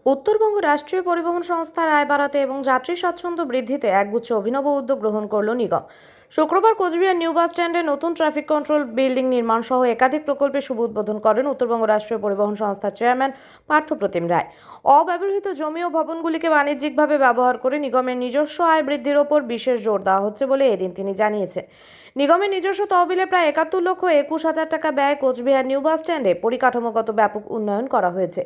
উত্তরবঙ্গ রাষ্ট্রীয় পরিবহন সংস্থার আয় বাড়াতে এবং যাত্রী স্বাচ্ছন্দ্য বৃদ্ধিতে একগুচ্ছ অভিনব উদ্যোগ গ্রহণ করল নিগম। শুক্রবার কোচবিহার নিউ বাস স্ট্যান্ডে নতুন ট্রাফিক কন্ট্রোল বিল্ডিং নির্মাণ সহ একাধিক প্রকল্পের শুভ উদ্বোধন করেন উত্তরবঙ্গ রাষ্ট্রীয় পরিবহন সংস্থার চেয়ারম্যান পার্থপ্রতিম রায়। অব্যবহৃত জমি ও ভবনগুলিকে বাণিজ্যিকভাবে ব্যবহার করে নিগমের নিজস্ব আয় বৃদ্ধির ওপর বিশেষ জোর দেওয়া হচ্ছে বলে এদিন তিনি জানিয়েছেন। নিগমের নিজস্ব তহবিলে প্রায় ৭১,২১,০০০ টাকা ব্যয় কোচবিহার নিউ বাস স্ট্যান্ডে পরিকাঠামোগত ব্যাপক উন্নয়ন করা হয়েছে।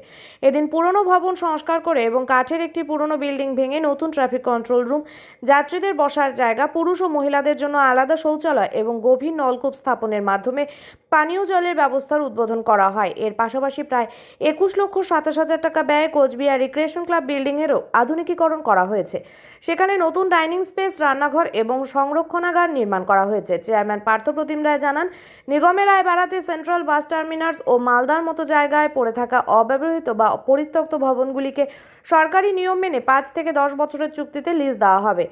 এদিন পুরনো ভবন সংস্কার করে এবং কাঠের একটি পুরনো বিল্ডিং ভেঙে নতুন ট্রাফিক কন্ট্রোল রুম, যাত্রীদের বসার জায়গা, পুরুষ ও মহিলাদের জন্য আলাদা শৌচালয় এবং গভীর নলকূপ স্থাপনের মাধ্যমে পানীয় জলের ব্যবস্থার উদ্বোধন করা হয়। এর পাশাপাশি প্রায় ২১,২৭,০০০ টাকা ব্যয়ে কোচবিহার রিক্রিয়েশন ক্লাব বিল্ডিংয়েরও আধুনিকীকরণ করা হয়েছে। সেখানে নতুন ডাইনিং স্পেস, রান্নাঘর এবং সংরক্ষণাগার নির্মাণ করা হয়েছে। চেয়ারম্যান পার্থপ্রতিম রায় জানান, নিগমের আয় বাড়াতে সেন্ট্রাল বাস টার্মিনাস ও মালদার মতো জায়গায় পড়ে থাকা অব্যবহৃত বা পরিত্যক্ত ভবনগুলিকে সরকারি নিয়ম মেনে ৫ থেকে ১০ বছরের চুক্তিতে লিজ দেওয়া হবে।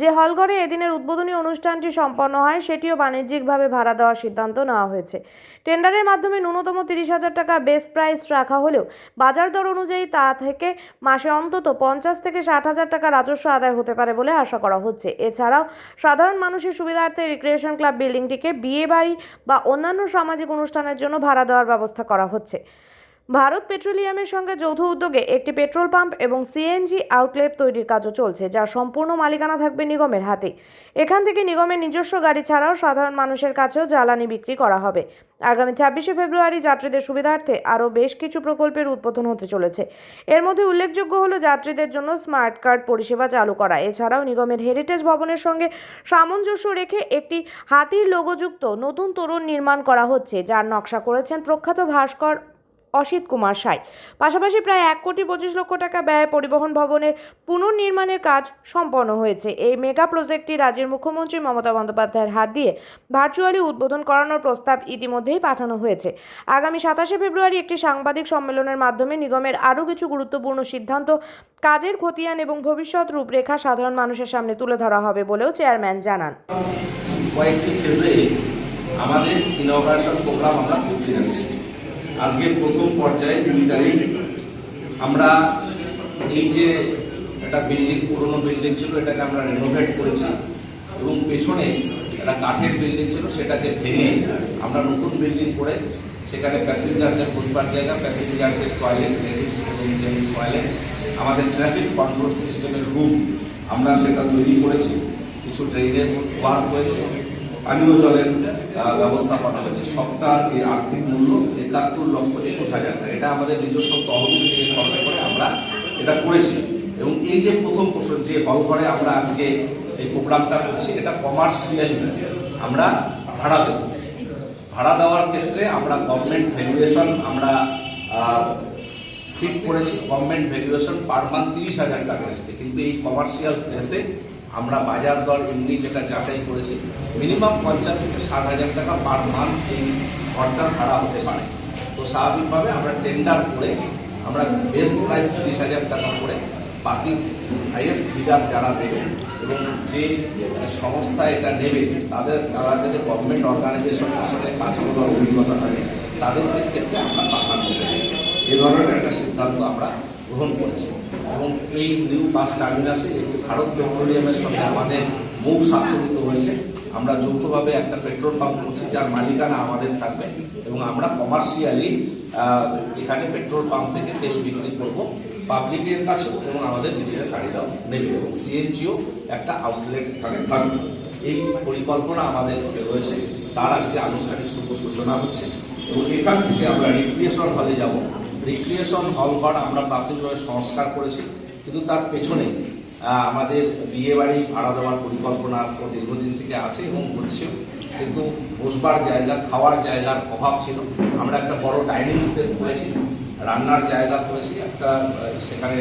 যে হলঘরে এদিনের উদ্বোধনী অনুষ্ঠানটি সম্পন্ন হয় সেটিও বাণিজ্যিকভাবে ভাড়া দেওয়ার সিদ্ধান্ত নেওয়া হয়েছে। টেন্ডারের মাধ্যমে ন্যূনতম ৩০,০০০ টাকা বেস প্রাইস রাখা হলেও বাজার দর অনুযায়ী তা থেকে মাসে অন্তত ৫০ থেকে ৬০,০০০ টাকা রাজস্ব আদায় হতে পারে বলে আশা করা হচ্ছে। এছাড়াও সাধারণ মানুষের সুবিধার্থে রিক্রিয়েশন ক্লাব বিল্ডিংটিকে বিয়ে বাড়ি বা অন্যান্য সামাজিক অনুষ্ঠানের জন্য ভাড়া দেওয়ার ব্যবস্থা করা হচ্ছে। ভারত পেট্রোলিয়ামের সঙ্গে যৌথ উদ্যোগে একটি পেট্রোল পাম্প এবং সিএনজি আউটলেট তৈরির কাজও চলছে, যার সম্পূর্ণ মালিকানা থাকবে নিগমের হাতে। এখান থেকে নিগমের নিজস্ব গাড়ি ছাড়াও সাধারণ মানুষের কাছেও জ্বালানি বিক্রি করা হবে। আগামী ২৬শে ফেব্রুয়ারি যাত্রীদের সুবিধার্থে আরও বেশ কিছু প্রকল্পের উদ্বোধন হতে চলেছে। এর মধ্যে উল্লেখযোগ্য হলো যাত্রীদের জন্য স্মার্ট কার্ড পরিষেবা চালু করা। এছাড়াও নিগমের হেরিটেজ ভবনের সঙ্গে সামঞ্জস্য রেখে একটি হাতির লোগোযুক্ত নতুন তোরণ নির্মাণ করা হচ্ছে, যার নকশা করেছেন প্রখ্যাত ভাস্কর অসিত কুমার সাই। পাশাপাশি প্রায় ১,২৫,০০,০০০ টাকা ব্যয়ে পরিবহন ভবনের পুনর্নির্মাণের কাজ সম্পন্ন হয়েছে। এই মেগা প্রজেক্টটি রাজ্যের মুখ্যমন্ত্রী মমতা বন্দ্যোপাধ্যায়ের হাত দিয়ে ভার্চুয়ালি উদ্বোধন করানোর প্রস্তাব ইতিমধ্যেই পাঠানো হয়েছে। আগামী ২৭শে ফেব্রুয়ারি একটি সাংবাদিক সম্মেলনের মাধ্যমে নিগমের আরও কিছু গুরুত্বপূর্ণ সিদ্ধান্ত, কাজের খতিয়ান এবং ভবিষ্যৎ রূপরেখা সাধারণ মানুষের সামনে তুলে ধরা হবে বলেও চেয়ারম্যান জানান। কয়েকটি ফেজে আমাদের ইনঅগারেশন প্রোগ্রাম আমরা করতে যাচ্ছি। আজকে প্রথম পর্যায়ে ২ তারিখ আমরা এই যে একটা বিল্ডিং, পুরনো বিল্ডিং ছিল, এটাকে আমরা রেনোভেট করেছি এবং পেছনে একটা কাঠের বিল্ডিং ছিল, সেটাকে ভেঙে আমরা নতুন বিল্ডিং করে সেখানে প্যাসেঞ্জারদের বসবার জায়গা, প্যাসেঞ্জারদের টয়লেট, লেডিস এবং জেন্টস টয়লেট, আমাদের ট্রাফিক কন্ট্রোল সিস্টেমের রুম আমরা সেটা তৈরি করেছি। কিছু ড্রেনেজ ওয়ার্ক হয়েছে, পানীয় জলের ব্যবস্থাপনা হয়েছে। সবটার এই আর্থিক মূল্য ৭১,২১,০০০ টাকা। এটা আমাদের নিজস্ব তহবিল থেকে খরচ করে আমরা এটা করেছি। এবং এই যে প্রথম যে হল ঘরে আমরা আজকে এই প্রোগ্রামটা করছি, এটা কমার্শিয়াল আমরা ভাড়া দেব। ভাড়া দেওয়ার ক্ষেত্রে আমরা গভর্নমেন্ট ভ্যালুয়েশন আমরা সিট করেছি। গভর্নমেন্ট ভ্যালুয়েশন পার মান্থ ৩০,০০০ টাকা এসেছে, কিন্তু এই কমার্শিয়াল প্লেসে আমরা বাজার দর এমনি যেটা যাচাই করেছি, মিনিমাম ৫০ থেকে ৬০,০০০ টাকা পার মান্থ এই ঘরটার ভাড়া হতে পারে। তো স্বাভাবিকভাবে আমরা টেন্ডার করে আমরা বেস প্রাইস ৩০,০০০ টাকা করে বাকি হাইয়েস্ট বিডার যারা দেবে এবং যে সংস্থা এটা নেবে তারা যাতে গভর্নমেন্ট অর্গানাইজেশনের সাথে কাজ করার অভিজ্ঞতা থাকে, তাদের ক্ষেত্রে আমরা পাঠানো হবে। এ ধরনের একটা সিদ্ধান্ত আমরা গ্রহণ করেছি। এবং এই নিউ বাস টার্মিনাসে একটি ভারত পেট্রোলিয়ামের সঙ্গে আমাদের মৌ স্বাক্ষরিত হয়েছে। আমরা যৌথভাবে একটা পেট্রোল পাম্প করছি, যার মালিকানা আমাদের থাকবে এবং আমরা কমার্শিয়ালি এখানে পেট্রোল পাম্প থেকে তেল বিক্রি করব পাবলিকের কাছেও এবং আমাদের নিজেদের গাড়িরাও নেবে এবং সিএনজিও একটা আউটলেট এখানে থাকবে। এই পরিকল্পনা আমাদের রয়েছে, তার আজকে আনুষ্ঠানিক শুভ সূচনা হচ্ছে এবং এখান থেকে আমরা রিক্রিয়েশন হলে যাব। রিক্রিয়েশন হল ঘর আমরা প্রাথমিকভাবে সংস্কার করেছি, কিন্তু তার পেছনে আমাদের বিয়ে বাড়ি ভাড়া দেওয়ার পরিকল্পনা দীর্ঘদিন থেকে আছে এবং হচ্ছেও, কিন্তু বসবার জায়গা, খাওয়ার জায়গার অভাব ছিল। আমরা একটা বড় ডাইনিং স্পেস করেছি, রান্নার জায়গা করেছি, একটা সেখানে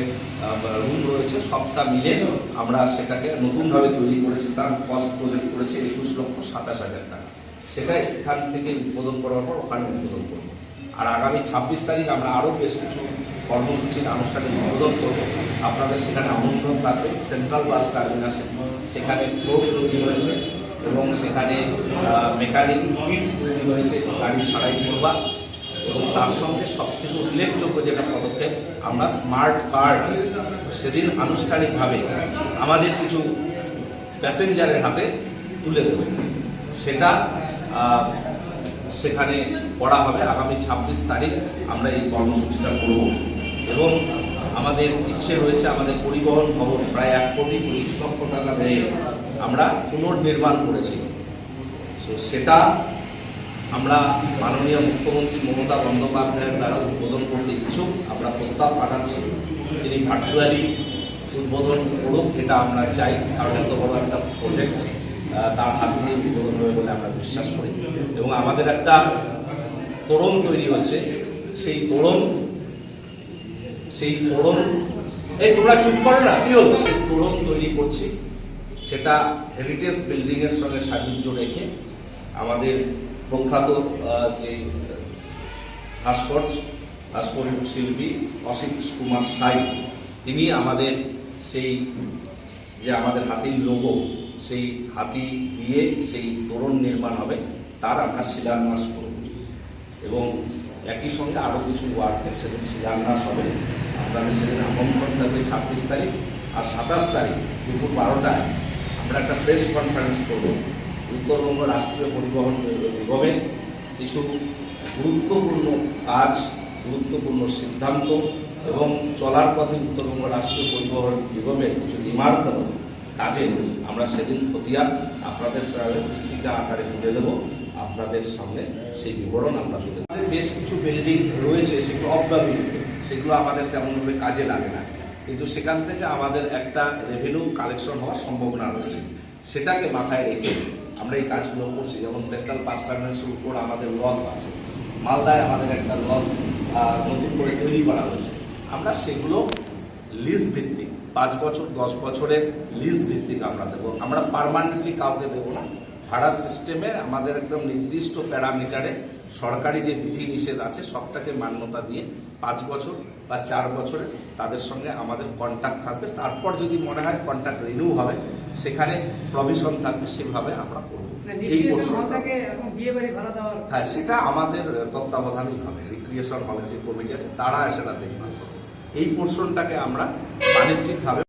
রুম রয়েছে। সবটা মিলে আমরা সেটাকে নতুনভাবে তৈরি করেছি। তার কস্ট প্রজেক্ট করেছি ২১,২৭,০০০ টাকা। সেটা এখান থেকে উদ্বোধন করার পর ওখানে উদ্বোধন করবো। আর আগামী ২৬ তারিখ আমরা আরও বেশ কিছু কর্মসূচির আনুষ্ঠানিক উদ্বোধন করব। আপনাদের সেখানে আমন্ত্রণ থাকবে। সেন্ট্রাল বাস টার্মিনাসে সেখানে ফ্লোর তৈরি হয়েছে এবং সেখানে মেকানিক কিট তৈরি হয়েছে গাড়ি সারাই করবা এবং তার সঙ্গে সবথেকে উল্লেখযোগ্য যেটা পদক্ষেপ, আমরা স্মার্ট কার্ড সেদিন আনুষ্ঠানিকভাবে আমাদের কিছু প্যাসেঞ্জারের হাতে তুলে দেব। সেটা সেখানে করা হবে আগামী 26 তারিখ আমরা এই কর্মসূচিটা করব। এবং আমাদের ইচ্ছে রয়েছে আমাদের পরিবহন ভবন প্রায় 1,25,00,000 টাকা ব্যয়ে আমরা পুনর্নির্মাণ করেছি। তো সেটা আমরা মাননীয় মুখ্যমন্ত্রী মমতা বন্দ্যোপাধ্যায়ের দ্বারা উদ্বোধন করতে ইচ্ছুক। আমরা প্রস্তাব পাঠাচ্ছি, তিনি ভার্চুয়ালি উদ্বোধন করুক, এটা আমরা চাই। কারণ এত বড় একটা প্রজেক্ট তার হাত দিয়ে উদ্বোধন হবে বলে আমরা বিশ্বাস করি। এবং আমাদের একটা তোরণ তৈরি হচ্ছে, সেই তোরণ এই তোমরা চুপ করো না, কি হলো, তোরণ তৈরি করছি। সেটা হেরিটেজ বিল্ডিং এর সঙ্গে সাযুজ্য রেখে আমাদের প্রখ্যাত যে ভাস্কর শিল্পী অসিত কুমার সাই, তিনি আমাদের সেই যে আমাদের হাতির লোগো, সেই হাতি দিয়ে সেই তোরণ নির্মাণ হবে, তার আমরা শিলান্যাস করব। এবং একই সঙ্গে আরও কিছু ওয়ার্কের সেদিন শিলান্যাস হবে। আপনাদের সেদিন আমন্ত্রণ থাকবে 26 তারিখ। আর 27 তারিখ দুপুর 12টায় আমরা একটা প্রেস কনফারেন্স করব। উত্তরবঙ্গ রাষ্ট্রীয় পরিবহন নিগমের কিছু গুরুত্বপূর্ণ কাজ, গুরুত্বপূর্ণ সিদ্ধান্ত এবং চলার পথে উত্তরবঙ্গ রাষ্ট্রীয় পরিবহন নিগমের কিছু নির্মাণাত্মক কাজে আমরা সেদিন খতিয়ান আপনাদের সামনে পুস্তিকা আকারে তুলে দেবো। আপনাদের সামনে সেই বিবরণ আমরা তুলে দেবো। বেশ কিছু বিল্ডিং রয়েছে, সেগুলো অব্যবহৃত, সেগুলো আমাদের তেমনভাবে কাজে লাগে না, কিন্তু সেখান থেকে আমাদের একটা রেভিনিউ কালেকশন হওয়ার সম্ভাবনা রয়েছে। সেটাকে মাথায় রেখে আমরা এই কাজগুলো করছি। যেমন সেন্ট্রাল বাস টার্মিনাসের উপর আমাদের লস আছে, মালদায় আমাদের একটা লস নতুন করে তৈরি করা হয়েছে। আমরা সেগুলো লিজ ভিত্তিক 5 বছর 10 বছরের লিজ ভিত্তিক আমরা দেবো। আমরা পার্মানেন্টলি কাউকে দেবো না। ভাড়া সিস্টেমে আমাদের একদম নির্দিষ্ট প্যারামিটারে সরকারি যে বিধি নিষেধ আছে সবটাকে মান্যতা দিয়ে 5 বছর বা 4 বছরে তাদের সঙ্গে আমাদের কন্ট্যাক্ট থাকবে। তারপর যদি মনে হয় কন্ট্যাক্ট রিনিউ হবে, সেখানে প্রভিশন থাকবে, সেভাবে আমরা করবো। এই হ্যাঁ, সেটা আমাদের তত্ত্বাবধানেই হবে। রিক্রিয়েশন হলের যে কমিটি আছে তারা সেটা দেখভাল করবে। এই পোর্শনটাকে আমরা বাণিজ্যিকভাবে